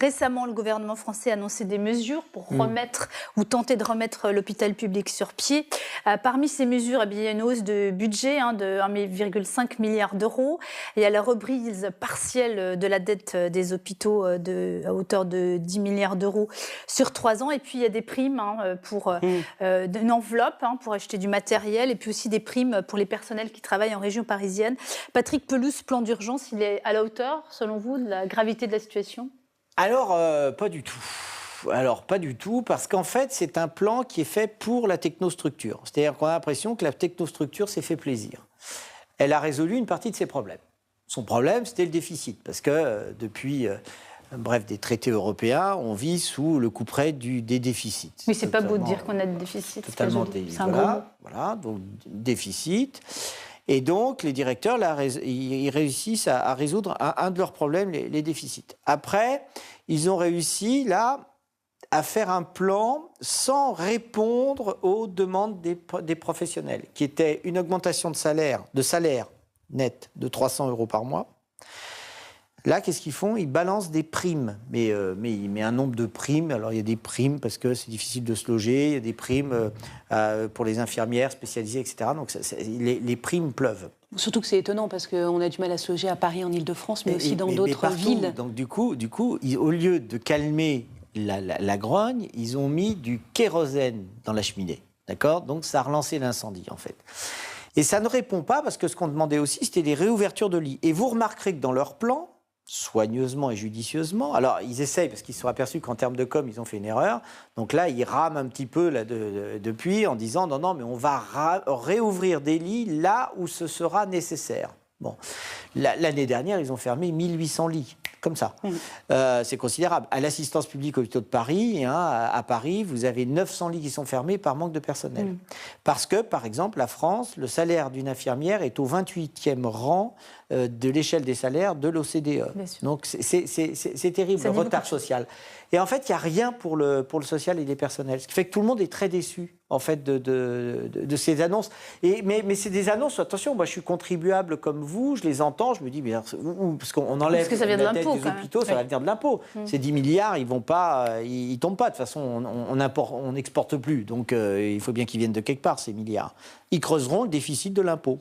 Récemment, le gouvernement français a annoncé des mesures pour remettre ou tenter de remettre l'hôpital public sur pied. Parmi ces mesures, il y a une hausse de budget de 1,5 milliard d'euros. Il y a la reprise partielle de la dette des hôpitaux à hauteur de 10 milliards d'euros sur 3 ans. Et puis, il y a des primes une enveloppe pour acheter du matériel et puis aussi des primes pour les personnels qui travaillent en région parisienne. Patrick Pellouz, ce plan d'urgence, il est à la hauteur, selon vous, de la gravité de la situation ? Alors, pas du tout. Alors, pas du tout, parce qu'en fait, c'est un plan qui est fait pour la technostructure. C'est-à-dire qu'on a l'impression que la technostructure s'est fait plaisir. Elle a résolu une partie de ses problèmes. Son problème, c'était le déficit, parce que depuis des traités européens, on vit sous le couperet des déficits. Oui, c'est pas beau de dire qu'on a des déficits. Totalement c'est un gros mot. Voilà, donc déficit. Et donc, les directeurs, là, ils réussissent à résoudre un de leurs problèmes, les déficits. Après, ils ont réussi, là, à faire un plan sans répondre aux demandes des professionnels, qui était une augmentation de salaire net de 300 € par mois. Là, qu'est-ce qu'ils font ? Ils balancent des primes. Mais il met un nombre de primes. Alors, il y a des primes parce que c'est difficile de se loger. Il y a des primes pour les infirmières spécialisées, etc. Donc, les primes pleuvent. Surtout que c'est étonnant parce qu'on a du mal à se loger à Paris, en Ile-de-France, mais aussi dans d'autres villes. Donc, du coup, au lieu de calmer la grogne, ils ont mis du kérosène dans la cheminée. D'accord ? Donc, ça a relancé l'incendie, en fait. Et ça ne répond pas parce que ce qu'on demandait aussi, c'était des réouvertures de lits. Et vous remarquerez que dans leur plan, soigneusement et judicieusement. Alors, ils essayent, parce qu'ils se sont aperçus qu'en termes de com, ils ont fait une erreur. Donc là, ils rament un petit peu depuis en disant « Non, mais on va réouvrir des lits là où ce sera nécessaire ». Bon, l'année dernière, ils ont fermé 1800 lits, comme ça. C'est considérable. À l'assistance publique aux hôpitaux de Paris, à Paris, vous avez 900 lits qui sont fermés par manque de personnel. Parce que, par exemple, la France, le salaire d'une infirmière est au 28e rang de l'échelle des salaires de l'OCDE. Donc, c'est terrible, le retard social. Et en fait, il n'y a rien pour le social et les personnels. Ce qui fait que tout le monde est très déçu, en fait, de ces annonces. Mais c'est des annonces, attention, moi je suis contribuable comme vous, je les entends, je me dis, mais parce qu'on enlève parce que ça vient de la dette l'impôt, des hôpitaux, ça va venir de l'impôt. Ces 10 milliards, ils vont pas, ils tombent pas. De toute façon, on n'exporte plus. Donc, il faut bien qu'ils viennent de quelque part, ces milliards. Ils creuseront le déficit de l'impôt.